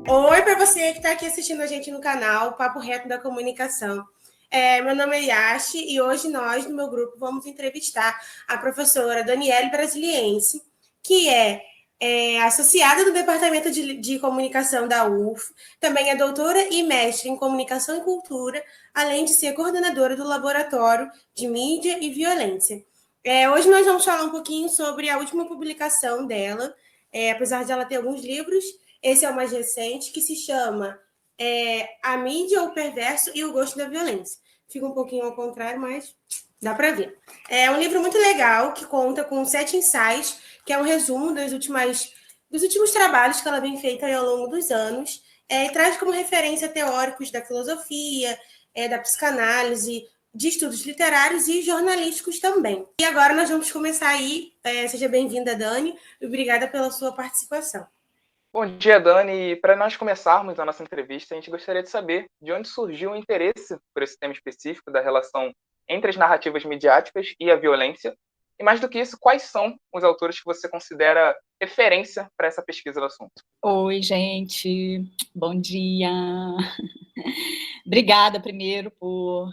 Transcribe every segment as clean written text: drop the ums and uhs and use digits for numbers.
Oi para você que está aqui assistindo a gente no canal Papo Reto da Comunicação. Meu nome é Yashi e hoje nós, no meu grupo, vamos entrevistar a professora Daniele Brasiliense, que é associada do Departamento de Comunicação da UF, também é doutora e mestre em Comunicação e Cultura, além de ser coordenadora do Laboratório de Mídia e Violência. Hoje nós vamos falar um pouquinho sobre a última publicação dela, apesar de ela ter alguns livros. Esse é o mais recente, que se chama A Mídia, o Perverso e o Gosto da Violência. Fica um pouquinho ao contrário, mas dá para ver. É um livro muito legal, que conta com 7 ensaios, que é um resumo dos últimos trabalhos que ela vem feita ao longo dos anos, e traz como referência teóricos da filosofia, da psicanálise, de estudos literários e jornalísticos também. E agora nós vamos começar aí. Seja bem-vinda, Dani, e obrigada pela sua participação. Bom dia, Dani. E para nós começarmos a nossa entrevista, a gente gostaria de saber de onde surgiu o interesse por esse tema específico da relação entre as narrativas midiáticas e a violência. E mais do que isso, quais são os autores que você considera referência para essa pesquisa do assunto? Oi, gente. Bom dia. Obrigada, primeiro, por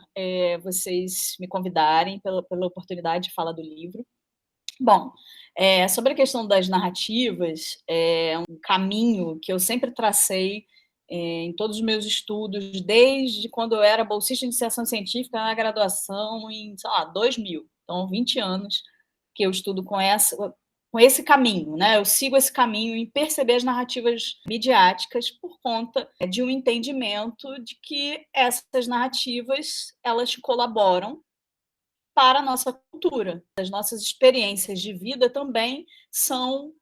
vocês me convidarem, pela oportunidade de falar do livro. Bom, sobre a questão das narrativas, é um caminho que eu sempre tracei em todos os meus estudos, desde quando eu era bolsista de iniciação científica na graduação, em, 2000. Então, 20 anos que eu estudo com esse caminho, né? Eu sigo esse caminho em perceber as narrativas midiáticas por conta de um entendimento de que essas narrativas, elas colaboram para a nossa cultura. As nossas experiências de vida também são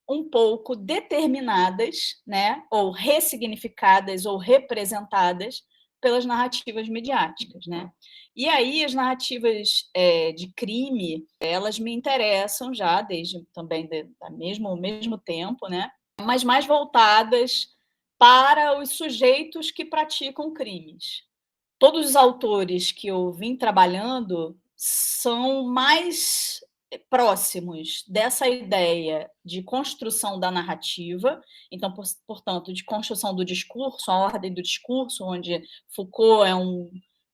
um pouco determinadas, né, ou ressignificadas ou representadas pelas narrativas midiáticas, né? E aí as narrativas de crime, elas me interessam já desde também ao mesmo tempo, né? Mas mais voltadas para os sujeitos que praticam crimes. Todos os autores que eu vim trabalhando são mais próximos dessa ideia de construção da narrativa, então, portanto, de construção do discurso, a ordem do discurso, onde Foucault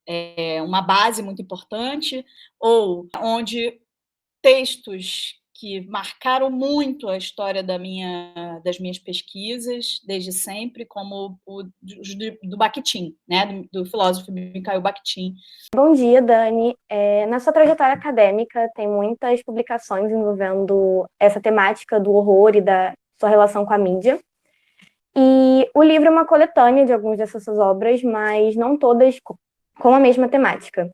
é uma base muito importante, ou onde textos que marcaram muito a história das minhas pesquisas, desde sempre, como o do Bakhtin, né, do filósofo Mikhail Bakhtin. Bom dia, Dani. Na sua trajetória acadêmica, tem muitas publicações envolvendo essa temática do horror e da sua relação com a mídia. E o livro é uma coletânea de algumas dessas suas obras, mas não todas com a mesma temática.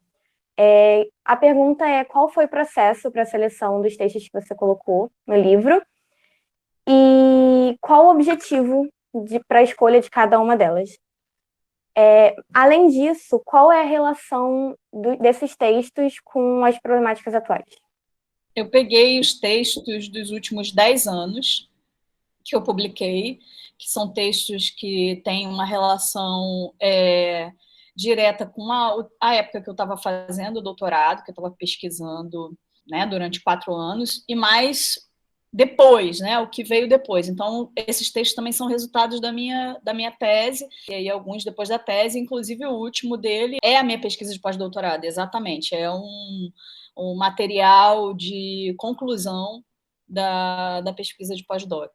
A pergunta é: qual foi o processo para a seleção dos textos que você colocou no livro? E qual o objetivo para a escolha de cada uma delas? Além disso, qual é a relação desses textos com as problemáticas atuais? Eu peguei os textos dos últimos 10 anos que eu publiquei, que são textos que têm uma relação direta com a época que eu estava fazendo o doutorado, que eu estava pesquisando, né, durante 4 anos, e mais depois, né, o que veio depois. Então, esses textos também são resultados da minha tese, e aí alguns depois da tese, inclusive o último dele é a minha pesquisa de pós-doutorado, exatamente, é um material de conclusão da pesquisa de pós-doc.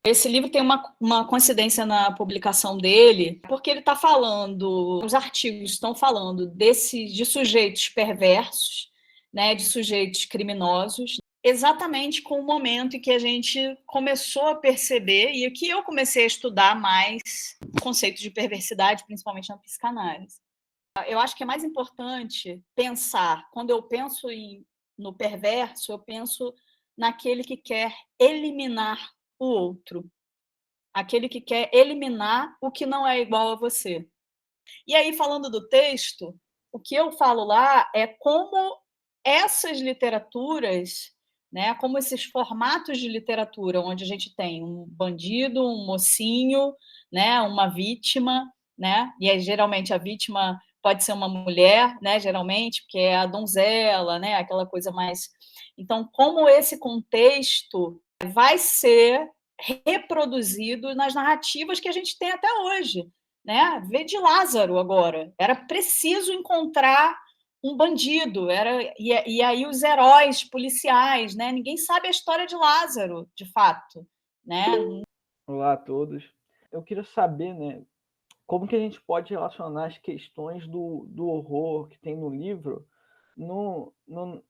Esse livro tem uma coincidência na publicação dele, porque ele está falando, os artigos estão falando de sujeitos perversos, né, de sujeitos criminosos, exatamente com o momento em que a gente começou a perceber, e que eu comecei a estudar mais conceitos de perversidade, principalmente na psicanálise. Eu acho que é mais importante pensar, quando eu penso no perverso, eu penso naquele que quer eliminar o outro, aquele que quer eliminar o que não é igual a você. E aí, falando do texto, o que eu falo lá é como essas literaturas, né, como esses formatos de literatura, onde a gente tem um bandido, um mocinho, né, uma vítima, né, e aí, geralmente a vítima pode ser uma mulher, né, geralmente, porque é a donzela, né, aquela coisa mais... Então, como esse contexto vai ser reproduzido nas narrativas que a gente tem até hoje, né? Vê de Lázaro agora. Era preciso encontrar um bandido, e aí os heróis policiais, né? Ninguém sabe a história de Lázaro, de fato, né? Olá a todos. Eu queria saber, né, como que a gente pode relacionar as questões do horror que tem no livro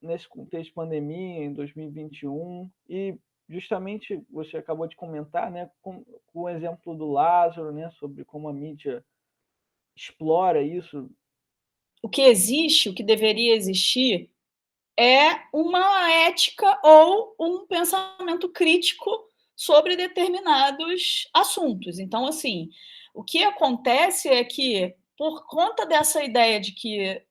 nesse contexto de pandemia, em 2021, e justamente você acabou de comentar, né, com o exemplo do Lázaro, né, sobre como a mídia explora isso. O que existe, o que deveria existir, é uma ética ou um pensamento crítico sobre determinados assuntos. Então, assim, o que acontece é que, por conta dessa ideia de que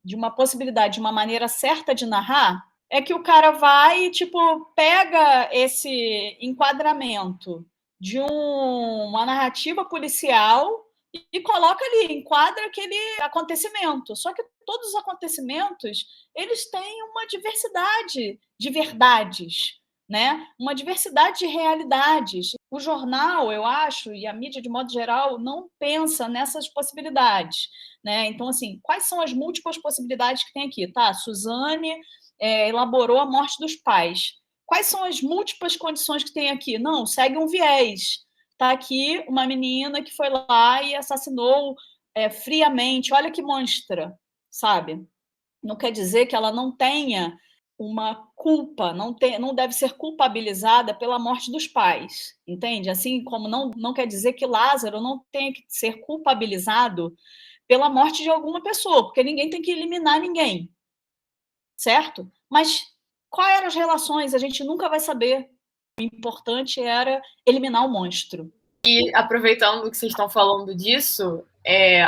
de uma possibilidade, de uma maneira certa de narrar, é que o cara vai e, tipo, pega esse enquadramento de uma narrativa policial e coloca ali, enquadra aquele acontecimento. Só que todos os acontecimentos, eles têm uma diversidade de verdades, né? Uma diversidade de realidades. O jornal, eu acho, e a mídia de modo geral, não pensa nessas possibilidades, né? Então, assim, quais são as múltiplas possibilidades que tem aqui? Tá, Suzane elaborou a morte dos pais. Quais são as múltiplas condições que tem aqui? Não, segue um viés. Está aqui uma menina que foi lá e assassinou friamente. Olha que monstra, sabe? Não quer dizer que ela não tenha uma culpa, não deve ser culpabilizada pela morte dos pais, entende? Assim como não quer dizer que Lázaro não tenha que ser culpabilizado pela morte de alguma pessoa, porque ninguém tem que eliminar ninguém, certo? Mas quais eram as relações? A gente nunca vai saber. O importante era eliminar o monstro. E aproveitando que vocês estão falando disso,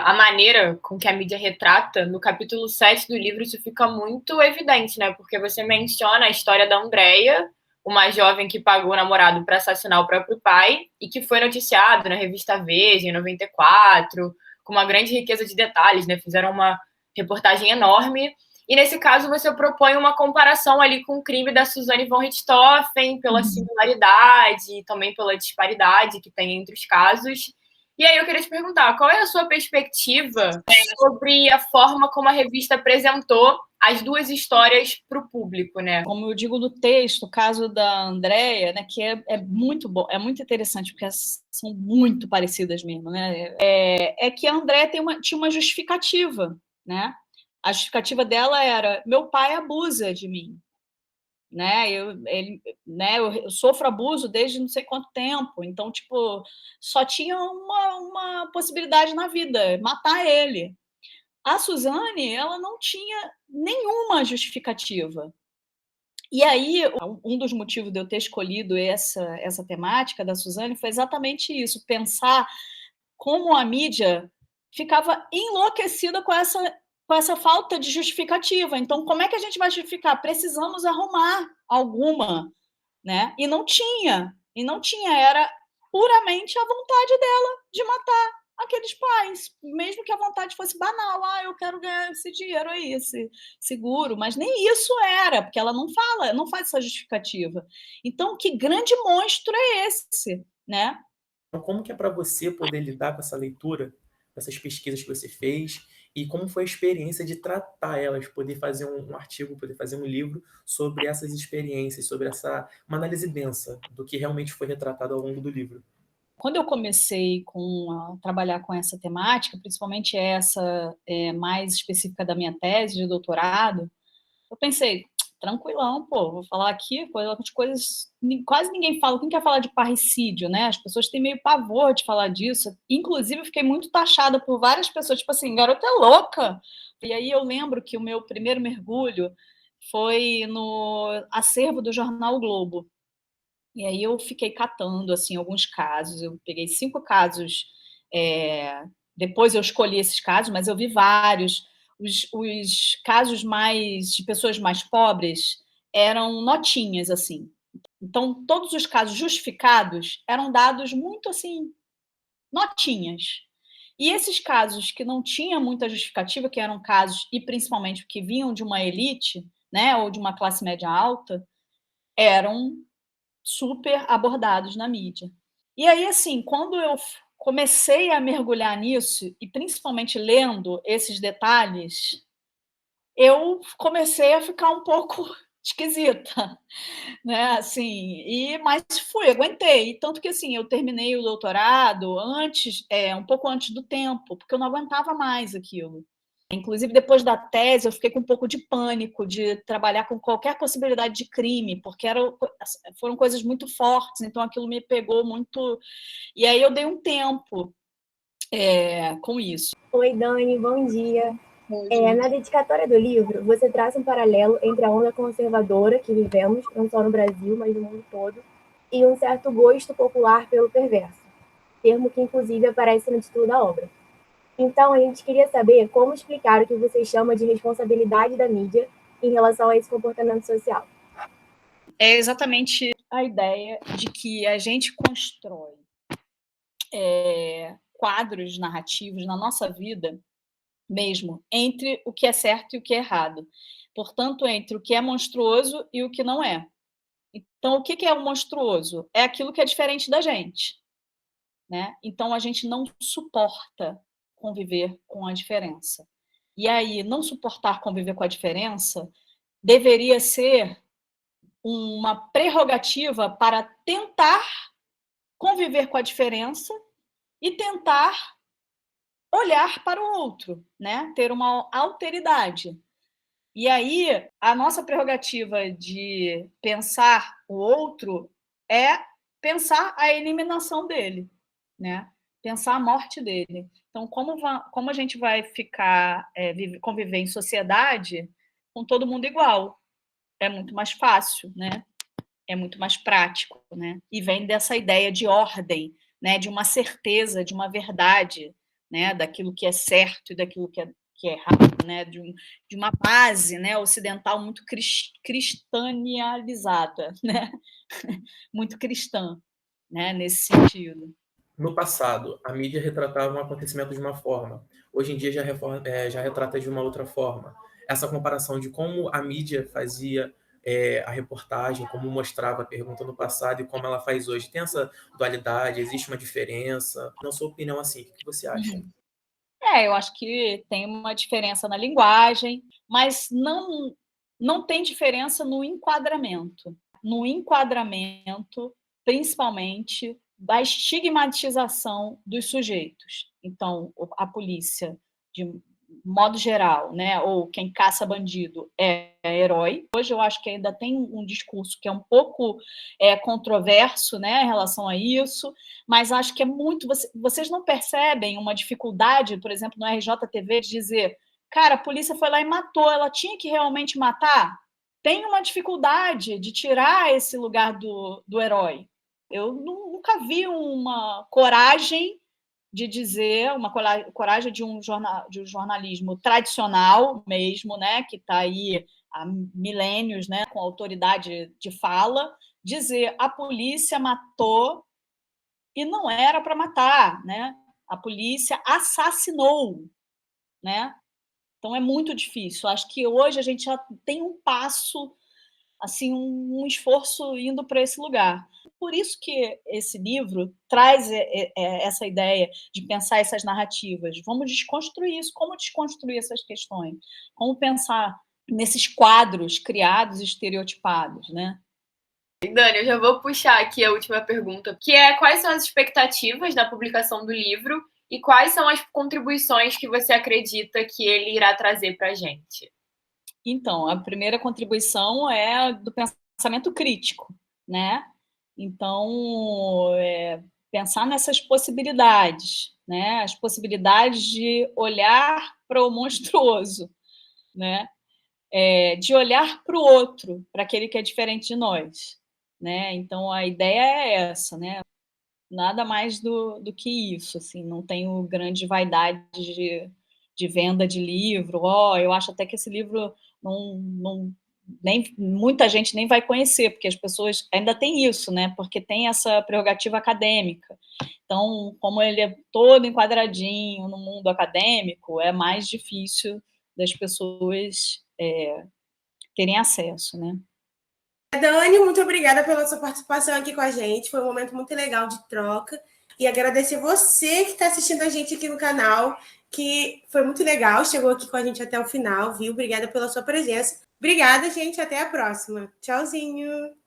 a maneira com que a mídia retrata, no capítulo 7 do livro, isso fica muito evidente, né? Porque você menciona a história da Andréia, uma jovem que pagou o namorado para assassinar o próprio pai e que foi noticiado na revista Veja, em 94, com uma grande riqueza de detalhes, né? Fizeram uma reportagem enorme. E, nesse caso, você propõe uma comparação ali com o crime da Suzane von Richthofen, pela similaridade e também pela disparidade que tem entre os casos. E aí eu queria te perguntar, qual é a sua perspectiva sobre a forma como a revista apresentou as duas histórias para o público, né? Como eu digo no texto, o caso da Andréia, né, que é muito bom, é muito interessante, porque são muito parecidas mesmo, né? É que a Andréia tinha uma justificativa, né? A justificativa dela era: meu pai abusa de mim, né? Eu sofro abuso desde não sei quanto tempo, então, tipo, só tinha uma possibilidade na vida: matar ele. A Suzane, ela não tinha nenhuma justificativa. E aí, um dos motivos de eu ter escolhido essa temática da Suzane foi exatamente isso: pensar como a mídia ficava enlouquecida com essa falta de justificativa. Então, como é que a gente vai justificar? Precisamos arrumar alguma, né? E não tinha, era puramente a vontade dela de matar aqueles pais, mesmo que a vontade fosse banal. Eu quero ganhar esse dinheiro aí, esse seguro, mas nem isso era, porque ela não faz essa justificativa. Então, que grande monstro é esse, né? Então, como que é para você poder lidar com essa leitura, com essas pesquisas que você fez, e como foi a experiência de tratar elas, poder fazer um artigo, poder fazer um livro sobre essas experiências, sobre uma análise densa do que realmente foi retratado ao longo do livro? Quando eu comecei a trabalhar com essa temática, principalmente essa mais específica da minha tese de doutorado, eu pensei, tranquilão, pô, vou falar aqui de coisas... Quase ninguém fala. Quem quer falar de parricídio, né? As pessoas têm meio pavor de falar disso. Inclusive, eu fiquei muito taxada por várias pessoas, tipo assim, garota é louca. E aí eu lembro que o meu primeiro mergulho foi no acervo do jornal o Globo. E aí eu fiquei catando, assim, alguns casos. Eu peguei 5 casos. Depois eu escolhi esses casos, mas eu vi vários. Os casos de pessoas mais pobres eram notinhas, assim. Então, todos os casos justificados eram dados muito, assim, notinhas. E esses casos que não tinham muita justificativa, que eram casos, e principalmente que vinham de uma elite, né, ou de uma classe média alta, eram super abordados na mídia. E aí, assim, quando eu comecei a mergulhar nisso, e principalmente lendo esses detalhes, eu comecei a ficar um pouco esquisita, né? Assim, mas aguentei. Tanto que assim, eu terminei o doutorado um pouco antes do tempo, porque eu não aguentava mais aquilo. Inclusive, depois da tese, eu fiquei com um pouco de pânico de trabalhar com qualquer possibilidade de crime, porque foram coisas muito fortes, então aquilo me pegou muito. E aí eu dei um tempo com isso. Oi, Dani, bom dia. Na dedicatória do livro, você traça um paralelo entre a onda conservadora que vivemos, não só no Brasil, mas no mundo todo, e um certo gosto popular pelo perverso, termo que inclusive aparece no título da obra. Então, a gente queria saber como explicar o que você chama de responsabilidade da mídia em relação a esse comportamento social. É exatamente a ideia de que a gente constrói quadros narrativos na nossa vida mesmo, entre o que é certo e o que é errado. Portanto, entre o que é monstruoso e o que não é. Então, o que é o monstruoso? É aquilo que é diferente da gente, né? Então, a gente não suporta conviver com a diferença. E aí, não suportar conviver com a diferença deveria ser uma prerrogativa para tentar conviver com a diferença e tentar olhar para o outro, né? Ter uma alteridade. E aí, a nossa prerrogativa de pensar o outro é pensar a eliminação dele, né? Pensar a morte dele. Então, como a gente vai conviver em sociedade com todo mundo igual? É muito mais fácil, né? É muito mais prático, né? E vem dessa ideia de ordem, né? De uma certeza, de uma verdade, né? Daquilo que é certo e daquilo que é errado, né? De uma base, né? Ocidental muito cristianizada, né? Muito cristã, né? Nesse sentido. No passado, a mídia retratava um acontecimento de uma forma. Hoje em dia já retrata de uma outra forma. Essa comparação de como a mídia fazia a reportagem, como mostrava a pergunta no passado e como ela faz hoje. Tem essa dualidade? Existe uma diferença? Na sua opinião, assim, o que você acha? Eu acho que tem uma diferença na linguagem, mas não tem diferença no enquadramento. No enquadramento, principalmente, da estigmatização dos sujeitos. Então, a polícia, de modo geral, né, ou quem caça bandido é herói. Hoje eu acho que ainda tem um discurso que é um pouco controverso, né, em relação a isso, mas acho que é muito... Vocês não percebem uma dificuldade, por exemplo, no RJTV, de dizer, cara, a polícia foi lá e matou, ela tinha que realmente matar? Tem uma dificuldade de tirar esse lugar do herói. Eu nunca vi uma coragem de dizer, uma coragem de um jornalismo tradicional mesmo, né, que está aí há milênios, né, com autoridade de fala, dizer a polícia matou e não era para matar, né? A polícia assassinou, né? Então é muito difícil. Acho que hoje a gente já tem um passo, assim, um esforço indo para esse lugar. Por isso que esse livro traz essa ideia de pensar essas narrativas. Vamos desconstruir isso. Como desconstruir essas questões? Como pensar nesses quadros criados e estereotipados, né? Dani, eu já vou puxar aqui a última pergunta, que é quais são as expectativas da publicação do livro e quais são as contribuições que você acredita que ele irá trazer para a gente? Então, a primeira contribuição é do pensamento crítico, né? Então, pensar nessas possibilidades, né? As possibilidades de olhar para o monstruoso, né? De olhar para o outro, para aquele que é diferente de nós, né? Então, a ideia é essa, né? Nada mais do que isso, assim, não tenho grande vaidade de venda de livro. Eu acho até que esse livro nem muita gente nem vai conhecer, porque as pessoas ainda têm isso, né? Porque tem essa prerrogativa acadêmica. Então, como ele é todo enquadradinho no mundo acadêmico, é mais difícil das pessoas terem acesso, né? Dani, muito obrigada pela sua participação aqui com a gente. Foi um momento muito legal de troca. E agradecer você que está assistindo a gente aqui no canal, que foi muito legal, chegou aqui com a gente até o final, viu? Obrigada pela sua presença. Obrigada, gente. Até a próxima. Tchauzinho.